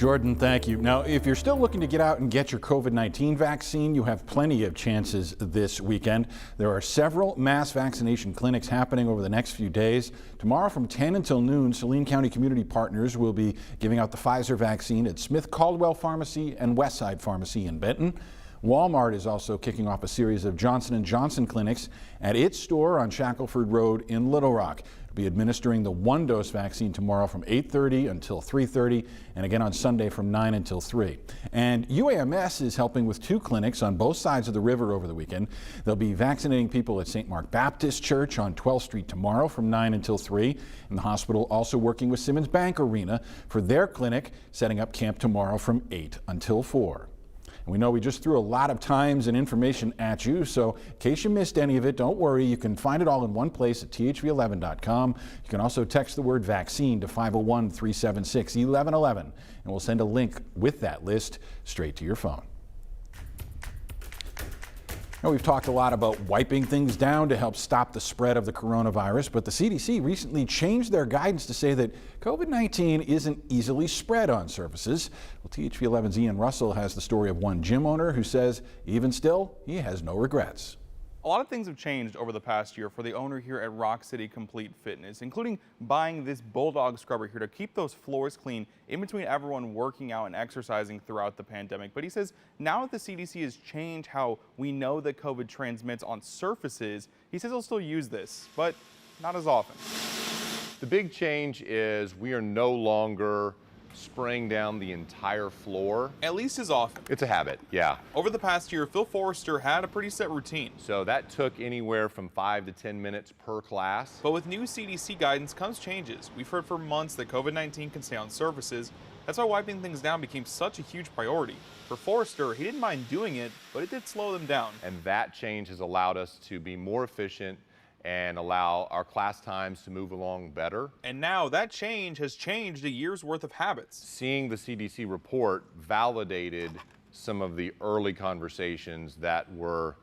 Jordan, thank you. Now, if you're still looking to get out and get your COVID-19 vaccine, you have plenty of chances this weekend. There are several mass vaccination clinics happening over the next few days. Tomorrow from 10 until noon, Saline County Community Partners will be giving out the Pfizer vaccine at Smith Caldwell Pharmacy and Westside Pharmacy in Benton. Walmart is also kicking off a series of Johnson & Johnson clinics at its store on Shackelford Road in Little Rock. It'll be administering the one-dose vaccine tomorrow from 8:30 until 3:30 and again on Sunday from 9 until 3. And UAMS is helping with two clinics on both sides of the river over the weekend. They'll be vaccinating people at St. Mark Baptist Church on 12th Street tomorrow from 9 until 3. And the hospital also working with Simmons Bank Arena for their clinic, setting up camp tomorrow from 8 until 4. And we know we just threw a lot of times and information at you, so in case you missed any of it, don't worry. You can find it all in one place at thv11.com. You can also text the word vaccine to 501-376-1111, and we'll send a link with that list straight to your phone. Now, we've talked a lot about wiping things down to help stop the spread of the coronavirus, but the CDC recently changed their guidance to say that COVID-19 isn't easily spread on surfaces. Well, THV11's Ian Russell has the story of one gym owner who says even still, he has no regrets. A lot of things have changed over the past year for the owner here at Rock City Complete Fitness, including buying this bulldog scrubber here to keep those floors clean in between everyone working out and exercising throughout the pandemic. But he says now that the CDC has changed how we know that COVID transmits on surfaces, he says he'll still use this, but not as often. The big change is we are no longer spraying down the entire floor. At least as often. It's a habit, yeah. Over the past year, Phil Forrester had a pretty set routine. So that took anywhere from 5 to 10 minutes per class. But with new CDC guidance comes changes. We've heard for months that COVID-19 can stay on surfaces. That's why wiping things down became such a huge priority. For Forrester, he didn't mind doing it, but it did slow them down. And that change has allowed us to be more efficient and allow our class times to move along better. And now that change has changed a year's worth of habits. Seeing the CDC report validated some of the early conversations that were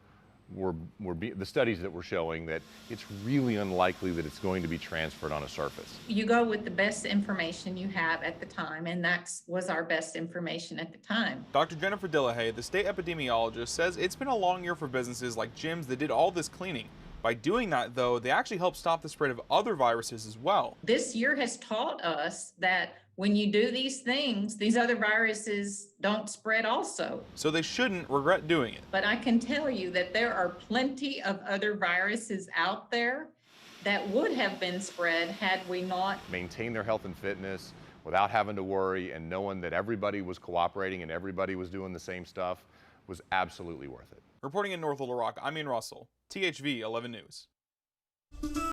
the studies that were showing that it's really unlikely that it's going to be transferred on a surface. You go with the best information you have at the time, and that was our best information at the time. Dr. Jennifer Dillahay, the state epidemiologist, says it's been a long year for businesses like gyms that did all this cleaning. By doing that, though, they actually help stop the spread of other viruses as well. This year has taught us that when you do these things, these other viruses don't spread also. So they shouldn't regret doing it. But I can tell you that there are plenty of other viruses out there that would have been spread had we not maintained their health and fitness without having to worry, and knowing that everybody was cooperating and everybody was doing the same stuff was absolutely worth it. Reporting in North Little Rock, I'm Ian Russell, THV 11 News.